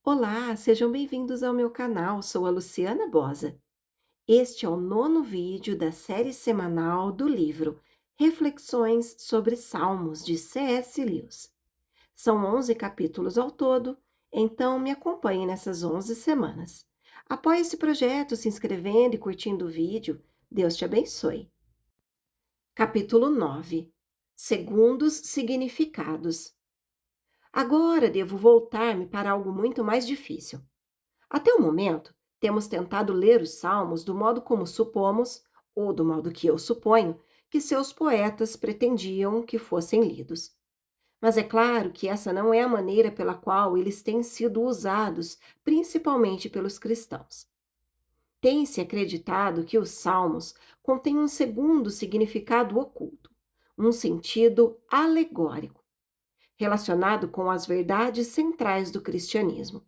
Olá, sejam bem-vindos ao meu canal. Sou a Luciana Bosa. Este é o nono vídeo da série semanal do livro Reflexões sobre Salmos de C.S. Lewis. São 11 capítulos ao todo, então me acompanhe nessas 11 semanas. Apoie esse projeto se inscrevendo e curtindo o vídeo. Deus te abençoe. Capítulo 9. Segundos significados. Agora devo voltar-me para algo muito mais difícil. Até o momento, temos tentado ler os salmos do modo como supomos, ou do modo que eu suponho, que seus poetas pretendiam que fossem lidos. Mas é claro que essa não é a maneira pela qual eles têm sido usados, principalmente pelos cristãos. Tem-se acreditado que os salmos contêm um segundo significado oculto, um sentido alegórico, relacionado com as verdades centrais do cristianismo,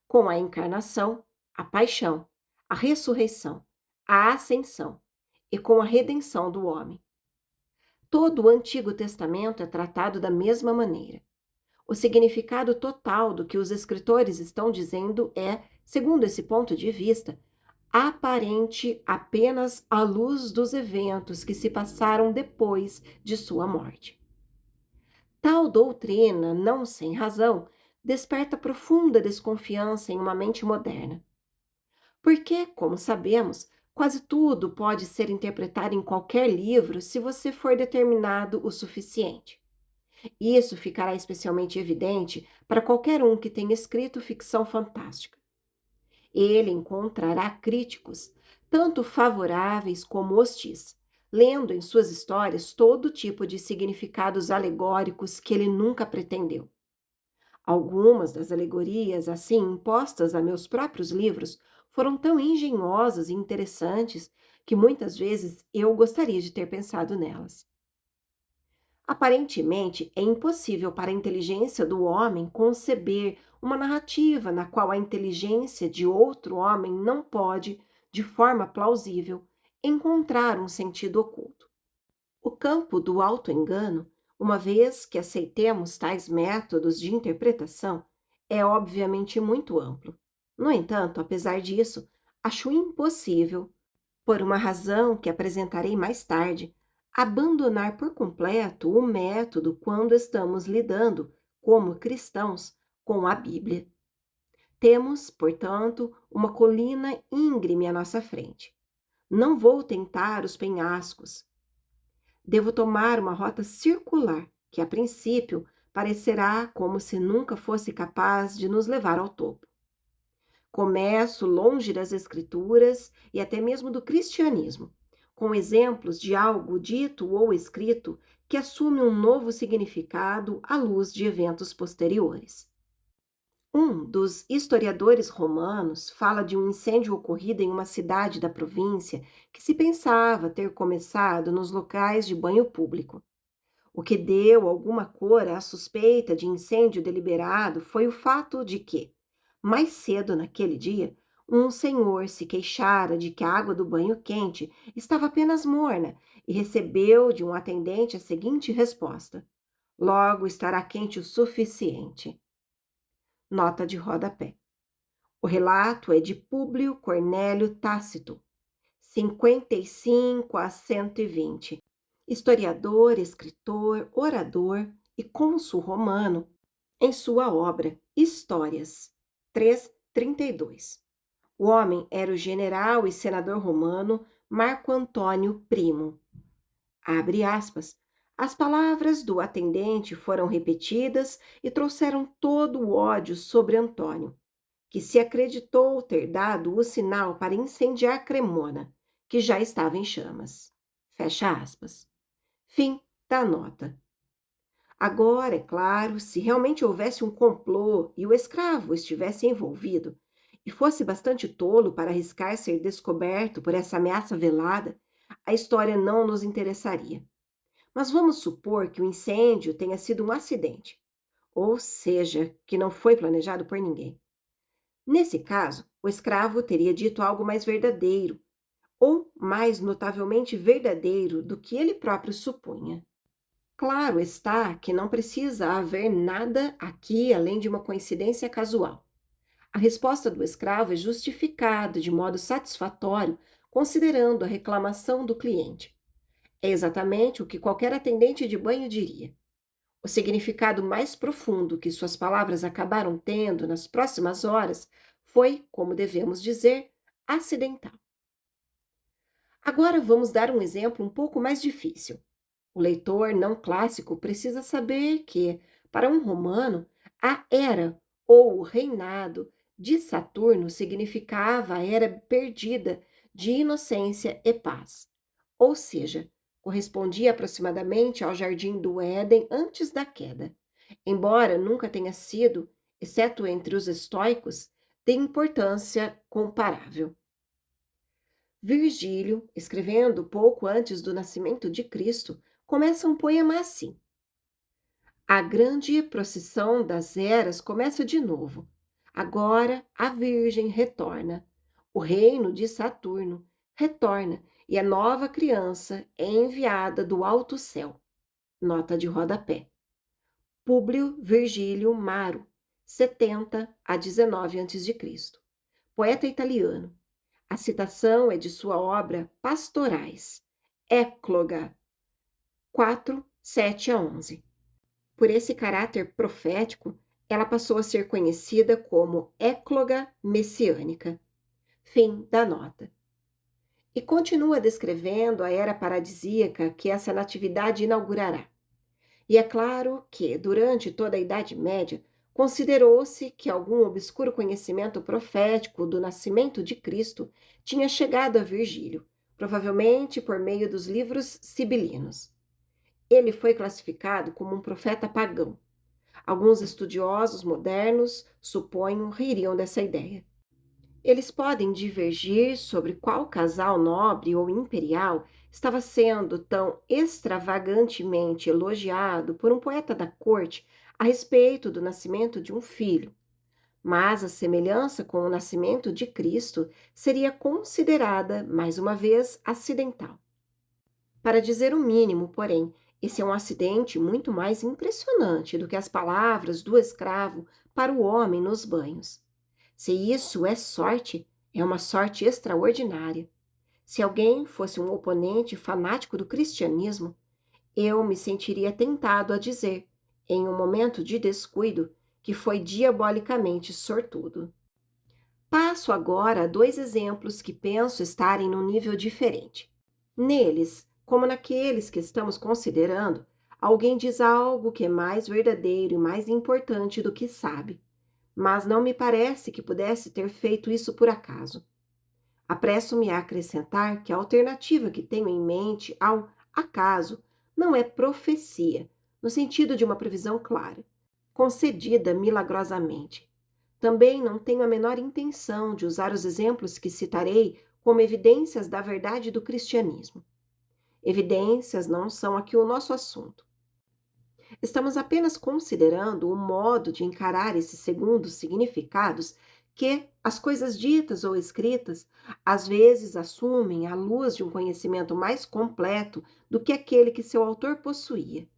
com a encarnação, a paixão, a ressurreição, a ascensão e com a redenção do homem. Todo o Antigo Testamento é tratado da mesma maneira. O significado total do que os escritores estão dizendo é, segundo esse ponto de vista, aparente apenas à luz dos eventos que se passaram depois de sua morte. Tal doutrina, não sem razão, desperta profunda desconfiança em uma mente moderna. Porque, como sabemos, quase tudo pode ser interpretado em qualquer livro se você for determinado o suficiente. Isso ficará especialmente evidente para qualquer um que tenha escrito ficção fantástica. Ele encontrará críticos, tanto favoráveis como hostis, lendo em suas histórias todo tipo de significados alegóricos que ele nunca pretendeu. Algumas das alegorias, assim, impostas a meus próprios livros, foram tão engenhosas e interessantes que muitas vezes eu gostaria de ter pensado nelas. Aparentemente, é impossível para a inteligência do homem conceber uma narrativa na qual a inteligência de outro homem não pode, de forma plausível, encontrar um sentido oculto. O campo do auto-engano, uma vez que aceitemos tais métodos de interpretação, é obviamente muito amplo. No entanto, apesar disso, acho impossível, por uma razão que apresentarei mais tarde, abandonar por completo o método quando estamos lidando, como cristãos, com a Bíblia. Temos, portanto, uma colina íngreme à nossa frente. Não vou tentar os penhascos. Devo tomar uma rota circular, que a princípio parecerá como se nunca fosse capaz de nos levar ao topo. Começo longe das Escrituras e até mesmo do cristianismo, com exemplos de algo dito ou escrito que assume um novo significado à luz de eventos posteriores. Um dos historiadores romanos fala de um incêndio ocorrido em uma cidade da província que se pensava ter começado nos locais de banho público. O que deu alguma cor à suspeita de incêndio deliberado foi o fato de que, mais cedo naquele dia, um senhor se queixara de que a água do banho quente estava apenas morna e recebeu de um atendente a seguinte resposta: "Logo estará quente o suficiente." Nota de rodapé. O relato é de Públio Cornélio Tácito, 55 a 120, historiador, escritor, orador e cônsul romano, em sua obra Histórias, 3:32. O homem era o general e senador romano Marco Antônio Primo. Abre aspas. As palavras do atendente foram repetidas e trouxeram todo o ódio sobre Antônio, que se acreditou ter dado o sinal para incendiar Cremona, que já estava em chamas. Fecha aspas. Fim da nota. Agora, é claro, se realmente houvesse um complô e o escravo estivesse envolvido e fosse bastante tolo para arriscar ser descoberto por essa ameaça velada, a história não nos interessaria. Mas vamos supor que o incêndio tenha sido um acidente, ou seja, que não foi planejado por ninguém. Nesse caso, o escravo teria dito algo mais verdadeiro, ou mais notavelmente verdadeiro do que ele próprio supunha. Claro está que não precisa haver nada aqui além de uma coincidência casual. A resposta do escravo é justificada de modo satisfatório, considerando a reclamação do cliente. É exatamente o que qualquer atendente de banho diria. O significado mais profundo que suas palavras acabaram tendo nas próximas horas foi, como devemos dizer, acidental. Agora vamos dar um exemplo um pouco mais difícil. O leitor não clássico precisa saber que, para um romano, a era ou o reinado de Saturno significava a era perdida de inocência e paz, ou seja, correspondia aproximadamente ao jardim do Éden antes da queda, embora nunca tenha sido, exceto entre os estoicos, de importância comparável. Virgílio, escrevendo pouco antes do nascimento de Cristo, começa um poema assim: a grande procissão das eras começa de novo. Agora a Virgem retorna. O reino de Saturno retorna e a nova criança é enviada do alto céu. Nota de rodapé. Públio Virgílio Maro, 70 a 19 a.C., poeta italiano. A citação é de sua obra Pastorais, Écloga, 4, 7 a 11. Por esse caráter profético, ela passou a ser conhecida como Écloga Messiânica. Fim da nota. E continua descrevendo a era paradisíaca que essa natividade inaugurará. E é claro que, durante toda a Idade Média, considerou-se que algum obscuro conhecimento profético do nascimento de Cristo tinha chegado a Virgílio, provavelmente por meio dos livros sibilinos. Ele foi classificado como um profeta pagão. Alguns estudiosos modernos, suponho, ririam dessa ideia. Eles podem divergir sobre qual casal nobre ou imperial estava sendo tão extravagantemente elogiado por um poeta da corte a respeito do nascimento de um filho, mas a semelhança com o nascimento de Cristo seria considerada, mais uma vez, acidental. Para dizer o mínimo, porém, esse é um acidente muito mais impressionante do que as palavras do escravo para o homem nos banhos. Se isso é sorte, é uma sorte extraordinária. Se alguém fosse um oponente fanático do cristianismo, eu me sentiria tentado a dizer, em um momento de descuido, que foi diabolicamente sortudo. Passo agora a dois exemplos que penso estarem num nível diferente. Neles, como naqueles que estamos considerando, alguém diz algo que é mais verdadeiro e mais importante do que sabe, mas não me parece que pudesse ter feito isso por acaso. Apresso-me a acrescentar que a alternativa que tenho em mente ao acaso não é profecia, no sentido de uma previsão clara, concedida milagrosamente. Também não tenho a menor intenção de usar os exemplos que citarei como evidências da verdade do cristianismo. Evidências não são aqui o nosso assunto. Estamos apenas considerando o modo de encarar esses segundos significados que as coisas ditas ou escritas às vezes assumem à luz de um conhecimento mais completo do que aquele que seu autor possuía.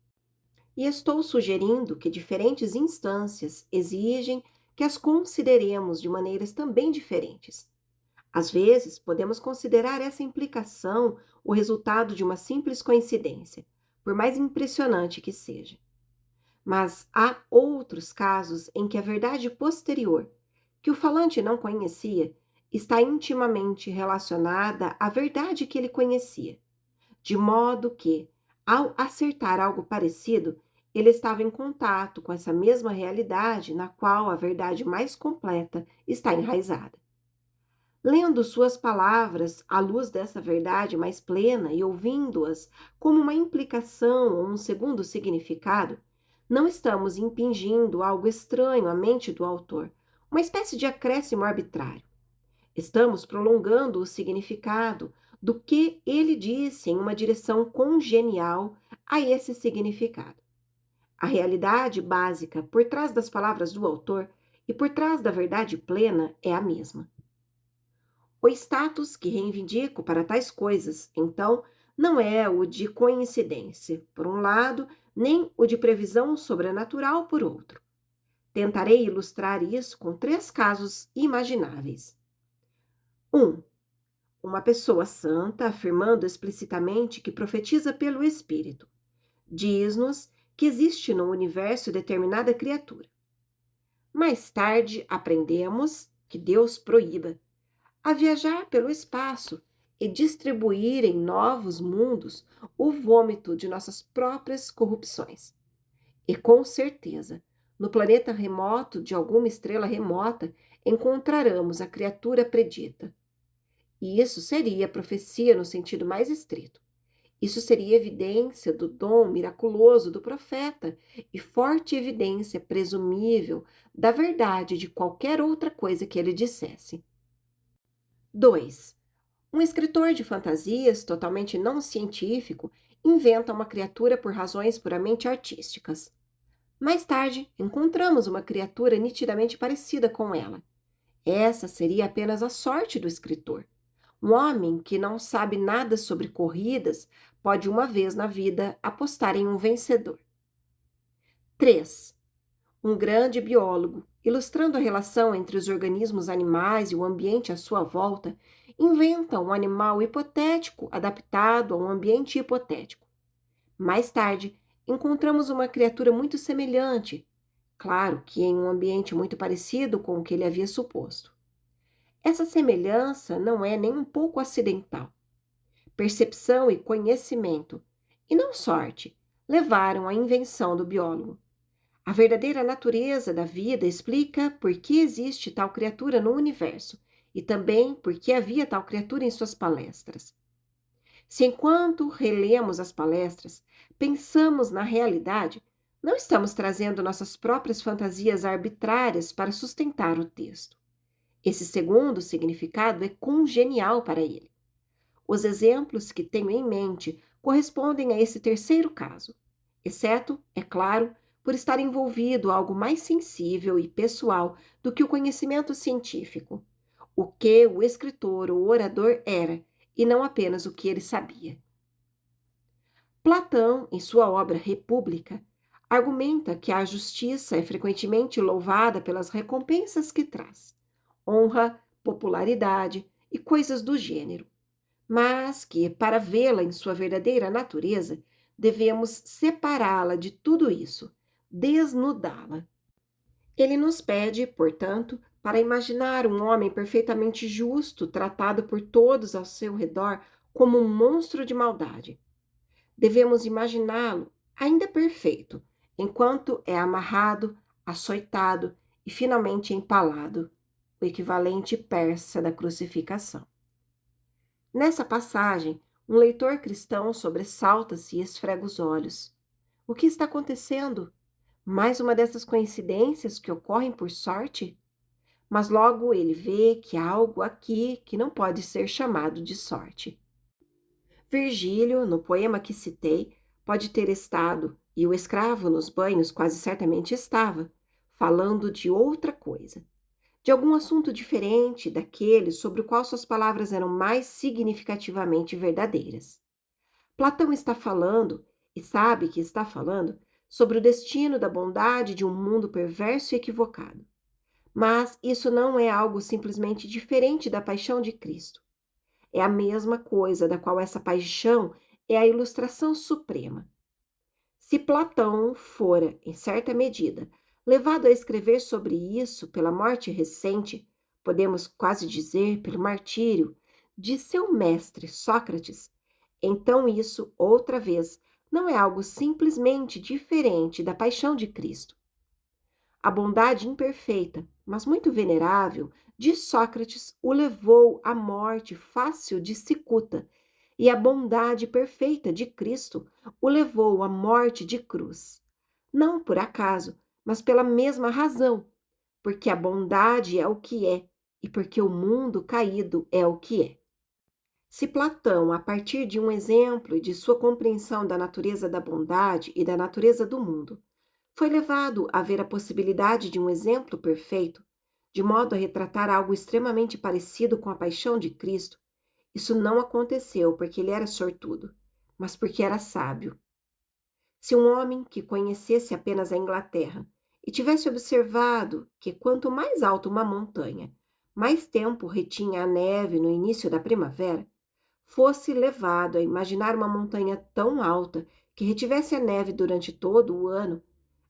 E estou sugerindo que diferentes instâncias exigem que as consideremos de maneiras também diferentes. Às vezes, podemos considerar essa implicação o resultado de uma simples coincidência, por mais impressionante que seja. Mas há outros casos em que a verdade posterior, que o falante não conhecia, está intimamente relacionada à verdade que ele conhecia, de modo que, ao acertar algo parecido, ele estava em contato com essa mesma realidade na qual a verdade mais completa está enraizada. Lendo suas palavras à luz dessa verdade mais plena e ouvindo-as como uma implicação ou um segundo significado, não estamos impingindo algo estranho à mente do autor, uma espécie de acréscimo arbitrário. Estamos prolongando o significado do que ele disse em uma direção congenial a esse significado. A realidade básica por trás das palavras do autor e por trás da verdade plena é a mesma. O status que reivindico para tais coisas, então, não é o de coincidência, por um lado, nem o de previsão sobrenatural, por outro. Tentarei ilustrar isso com 3 casos imagináveis. 1. Uma pessoa santa afirmando explicitamente que profetiza pelo Espírito. Diz-nos que existe no universo determinada criatura. Mais tarde, aprendemos que Deus proíba a viajar pelo espaço e distribuir em novos mundos o vômito de nossas próprias corrupções. E com certeza, no planeta remoto de alguma estrela remota, encontraremos a criatura predita. E isso seria profecia no sentido mais estrito. Isso seria evidência do dom miraculoso do profeta e forte evidência presumível da verdade de qualquer outra coisa que ele dissesse. 2. Um escritor de fantasias, totalmente não científico, inventa uma criatura por razões puramente artísticas. Mais tarde, encontramos uma criatura nitidamente parecida com ela. Essa seria apenas a sorte do escritor. Um homem que não sabe nada sobre corridas pode uma vez na vida apostar em um vencedor. 3. Um grande biólogo, ilustrando a relação entre os organismos animais e o ambiente à sua volta, inventa um animal hipotético adaptado a um ambiente hipotético. Mais tarde, encontramos uma criatura muito semelhante, claro que em um ambiente muito parecido com o que ele havia suposto. Essa semelhança não é nem um pouco acidental. Percepção e conhecimento, e não sorte, levaram à invenção do biólogo. A verdadeira natureza da vida explica por que existe tal criatura no universo e também por que havia tal criatura em suas palestras. Se enquanto relemos as palestras, pensamos na realidade, não estamos trazendo nossas próprias fantasias arbitrárias para sustentar o texto. Esse segundo significado é congenial para ele. Os exemplos que tenho em mente correspondem a esse terceiro caso, exceto, é claro, por estar envolvido algo mais sensível e pessoal do que o conhecimento científico, o que o escritor ou orador era, e não apenas o que ele sabia. Platão, em sua obra República, argumenta que a justiça é frequentemente louvada pelas recompensas que traz, honra, popularidade e coisas do gênero, mas que, para vê-la em sua verdadeira natureza, devemos separá-la de tudo isso, desnudá-la. Ele nos pede, portanto, para imaginar um homem perfeitamente justo, tratado por todos ao seu redor como um monstro de maldade. Devemos imaginá-lo ainda perfeito, enquanto é amarrado, açoitado e finalmente empalado, o equivalente persa da crucificação. Nessa passagem, um leitor cristão sobressalta-se e esfrega os olhos. O que está acontecendo? Mais uma dessas coincidências que ocorrem por sorte? Mas logo ele vê que há algo aqui que não pode ser chamado de sorte. Virgílio, no poema que citei, pode ter estado, e o escravo nos banhos quase certamente estava, falando de outra coisa, de algum assunto diferente daquele sobre o qual suas palavras eram mais significativamente verdadeiras. Platão está falando, e sabe que está falando, sobre o destino da bondade de um mundo perverso e equivocado. Mas isso não é algo simplesmente diferente da paixão de Cristo. É a mesma coisa da qual essa paixão é a ilustração suprema. Se Platão fora, em certa medida, levado a escrever sobre isso pela morte recente, podemos quase dizer pelo martírio, de seu mestre Sócrates, então isso, outra vez, não é algo simplesmente diferente da paixão de Cristo. A bondade imperfeita, mas muito venerável, de Sócrates o levou à morte fácil de cicuta, e a bondade perfeita de Cristo o levou à morte de cruz. Não por acaso, mas pela mesma razão, porque a bondade é o que é, e porque o mundo caído é o que é. Se Platão, a partir de um exemplo e de sua compreensão da natureza da bondade e da natureza do mundo, foi levado a ver a possibilidade de um exemplo perfeito, de modo a retratar algo extremamente parecido com a paixão de Cristo, isso não aconteceu porque ele era sortudo, mas porque era sábio. Se um homem que conhecesse apenas a Inglaterra e tivesse observado que quanto mais alta uma montanha, mais tempo retinha a neve no início da primavera, fosse levado a imaginar uma montanha tão alta que retivesse a neve durante todo o ano,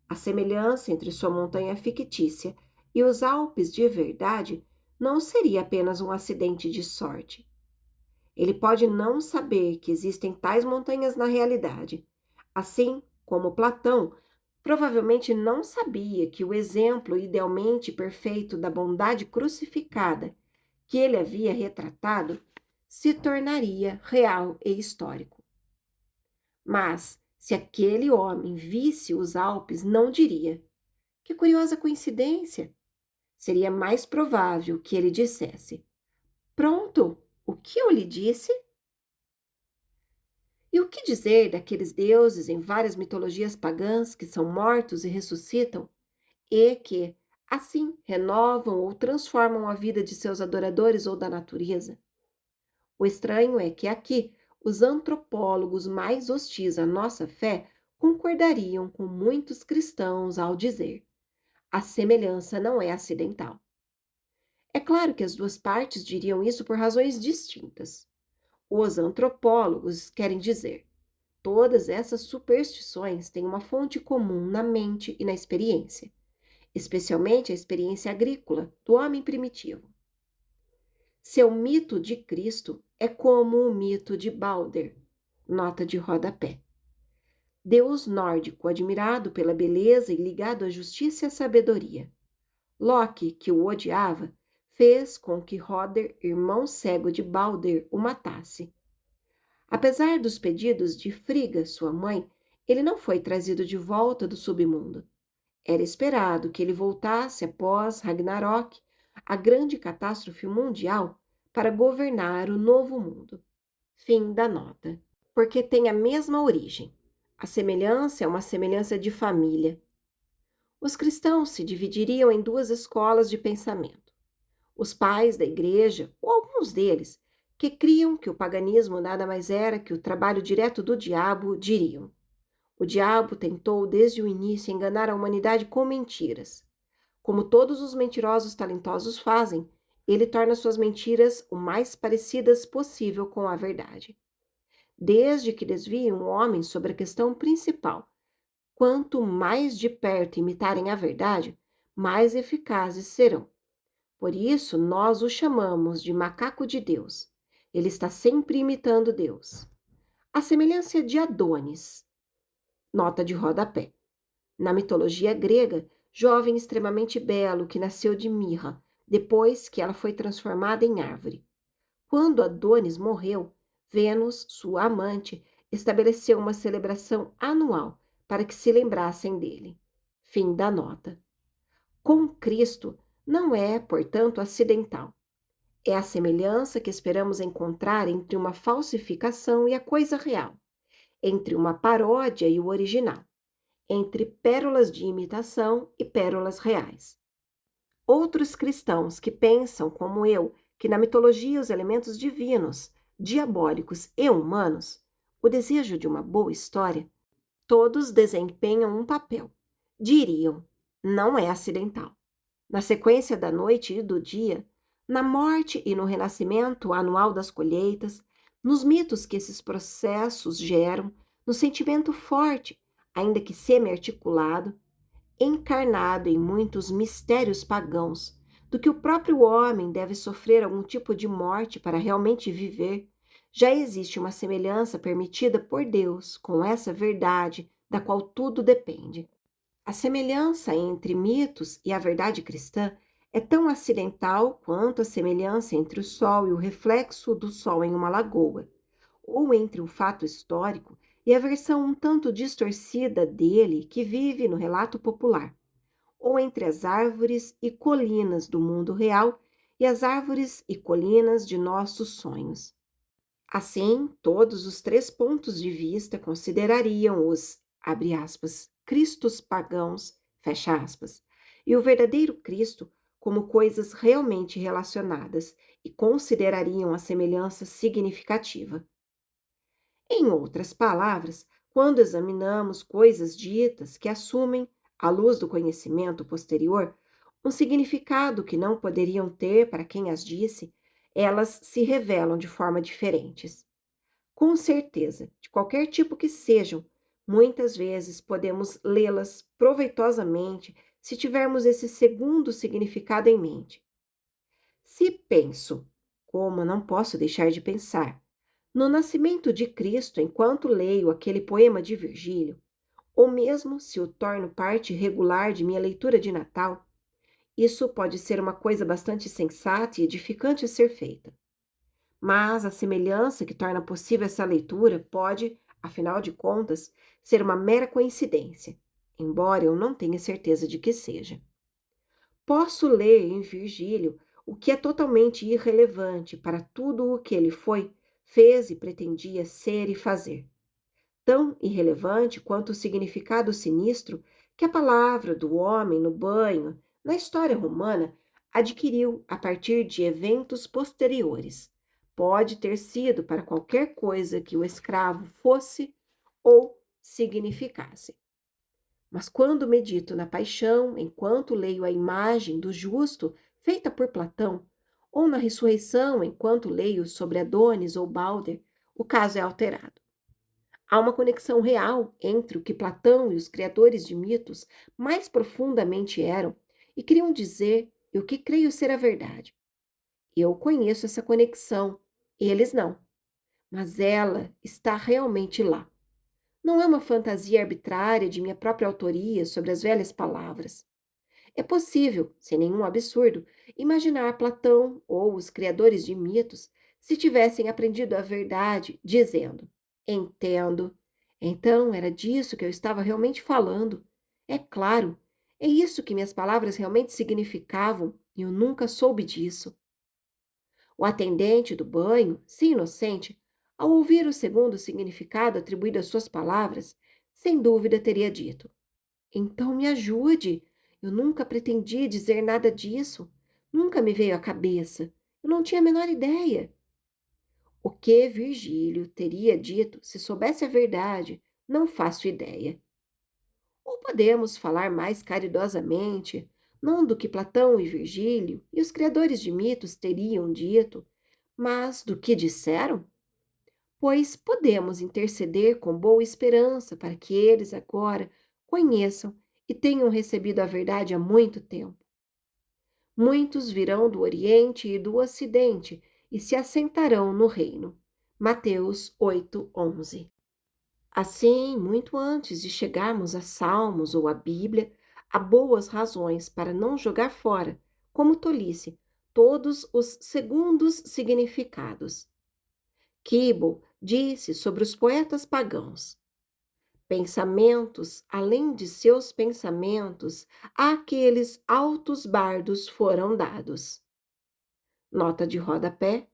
a semelhança entre sua montanha fictícia e os Alpes de verdade não seria apenas um acidente de sorte. Ele pode não saber que existem tais montanhas na realidade, assim como Platão provavelmente não sabia que o exemplo idealmente perfeito da bondade crucificada que ele havia retratado se tornaria real e histórico. Mas, se aquele homem visse os Alpes, não diria: que curiosa coincidência! Seria mais provável que ele dissesse: pronto, o que eu lhe disse? E o que dizer daqueles deuses em várias mitologias pagãs que são mortos e ressuscitam e que, assim, renovam ou transformam a vida de seus adoradores ou da natureza? O estranho é que aqui os antropólogos mais hostis à nossa fé concordariam com muitos cristãos ao dizer: a semelhança não é acidental. É claro que as duas partes diriam isso por razões distintas. Os antropólogos querem dizer: todas essas superstições têm uma fonte comum na mente e na experiência, especialmente a experiência agrícola do homem primitivo. Seu mito de Cristo é como o mito de Balder, nota de rodapé. Deus nórdico admirado pela beleza e ligado à justiça e à sabedoria. Loki, que o odiava, fez com que Hoder, irmão cego de Balder, o matasse. Apesar dos pedidos de Frigga, sua mãe, ele não foi trazido de volta do submundo. Era esperado que ele voltasse após Ragnarok, a grande catástrofe mundial, para governar o novo mundo. Fim da nota. Porque tem a mesma origem. A semelhança é uma semelhança de família. Os cristãos se dividiriam em duas escolas de pensamento. Os pais da igreja, ou alguns deles, que criam que o paganismo nada mais era que o trabalho direto do diabo, diriam: o diabo tentou desde o início enganar a humanidade com mentiras. Como todos os mentirosos talentosos fazem, ele torna suas mentiras o mais parecidas possível com a verdade. Desde que desviem o homem sobre a questão principal, quanto mais de perto imitarem a verdade, mais eficazes serão. Por isso, nós o chamamos de macaco de Deus. Ele está sempre imitando Deus. A semelhança de Adonis, nota de rodapé. Na mitologia grega, jovem extremamente belo que nasceu de mirra, depois que ela foi transformada em árvore. Quando Adonis morreu, Vênus, sua amante, estabeleceu uma celebração anual para que se lembrassem dele. Fim da nota. Com Cristo, não é, portanto, acidental. É a semelhança que esperamos encontrar entre uma falsificação e a coisa real, entre uma paródia e o original, entre pérolas de imitação e pérolas reais. Outros cristãos que pensam, como eu, que na mitologia os elementos divinos, diabólicos e humanos, o desejo de uma boa história, todos desempenham um papel. Diriam: não é acidental. Na sequência da noite e do dia, na morte e no renascimento anual das colheitas, nos mitos que esses processos geram, no sentimento forte, ainda que semi-articulado, encarnado em muitos mistérios pagãos, do que o próprio homem deve sofrer algum tipo de morte para realmente viver, já existe uma semelhança permitida por Deus com essa verdade da qual tudo depende. A semelhança entre mitos e a verdade cristã é tão acidental quanto a semelhança entre o sol e o reflexo do sol em uma lagoa, ou entre o fato histórico e a versão um tanto distorcida dele que vive no relato popular, ou entre as árvores e colinas do mundo real e as árvores e colinas de nossos sonhos. Assim, todos os três pontos de vista considerariam os, abre aspas, cristos pagãos, fecha aspas, e o verdadeiro Cristo como coisas realmente relacionadas e considerariam a semelhança significativa. Em outras palavras, quando examinamos coisas ditas que assumem, À luz do conhecimento posterior, um significado que não poderiam ter para quem as disse, elas se revelam de forma diferentes. Com certeza, de qualquer tipo que sejam, muitas vezes podemos lê-las proveitosamente se tivermos esse segundo significado em mente. Se penso, como não posso deixar de pensar, no nascimento de Cristo enquanto leio aquele poema de Virgílio, ou mesmo se o torno parte regular de minha leitura de Natal, isso pode ser uma coisa bastante sensata e edificante a ser feita. Mas a semelhança que torna possível essa leitura pode, afinal de contas, ser uma mera coincidência, embora eu não tenha certeza de que seja. Posso ler em Virgílio o que é totalmente irrelevante para tudo o que ele foi, fez e pretendia ser e fazer. Tão irrelevante quanto o significado sinistro que a palavra do homem no banho, na história romana, adquiriu a partir de eventos posteriores. Pode ter sido para qualquer coisa que o escravo fosse ou significasse. Mas quando medito na paixão, enquanto leio a imagem do justo feita por Platão, ou na ressurreição, enquanto leio sobre Adonis ou Balder, o caso é alterado. Há uma conexão real entre o que Platão e os criadores de mitos mais profundamente eram e queriam dizer e o que creio ser a verdade. Eu conheço essa conexão, eles não, mas ela está realmente lá. Não é uma fantasia arbitrária de minha própria autoria sobre as velhas palavras. É possível, sem nenhum absurdo, imaginar Platão ou os criadores de mitos se tivessem aprendido a verdade, dizendo: Entendo. Então era disso que eu estava realmente falando. É claro, é isso que minhas palavras realmente significavam e eu nunca soube disso. O atendente do banho, se inocente, ao ouvir o segundo significado atribuído às suas palavras, sem dúvida teria dito: Então me ajude. Eu nunca pretendi dizer nada disso. Nunca me veio à cabeça. Eu não tinha a menor ideia. O que Virgílio teria dito se soubesse a verdade, não faço ideia. Ou podemos falar mais caridosamente, não do que Platão e Virgílio e os criadores de mitos teriam dito, mas do que disseram? Pois podemos interceder com boa esperança para que eles agora conheçam e tenham recebido a verdade há muito tempo. Muitos virão do Oriente e do Ocidente e se assentarão no reino. Mateus 8:11. Assim, muito antes de chegarmos a Salmos ou a Bíblia, há boas razões para não jogar fora, como tolice, todos os segundos significados. Keble disse sobre os poetas pagãos: pensamentos além de seus pensamentos, àqueles altos bardos foram dados. Nota de rodapé: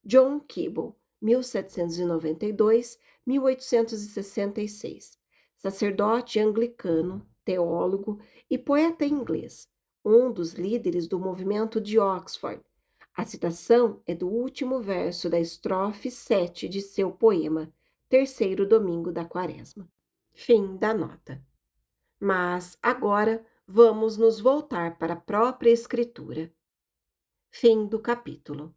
John Keble, 1792-1866, sacerdote anglicano, teólogo e poeta inglês, um dos líderes do movimento de Oxford. A citação é do último verso da estrofe 7 de seu poema, Terceiro Domingo da Quaresma. Fim da nota. Mas agora vamos nos voltar para a própria Escritura. Fim do capítulo.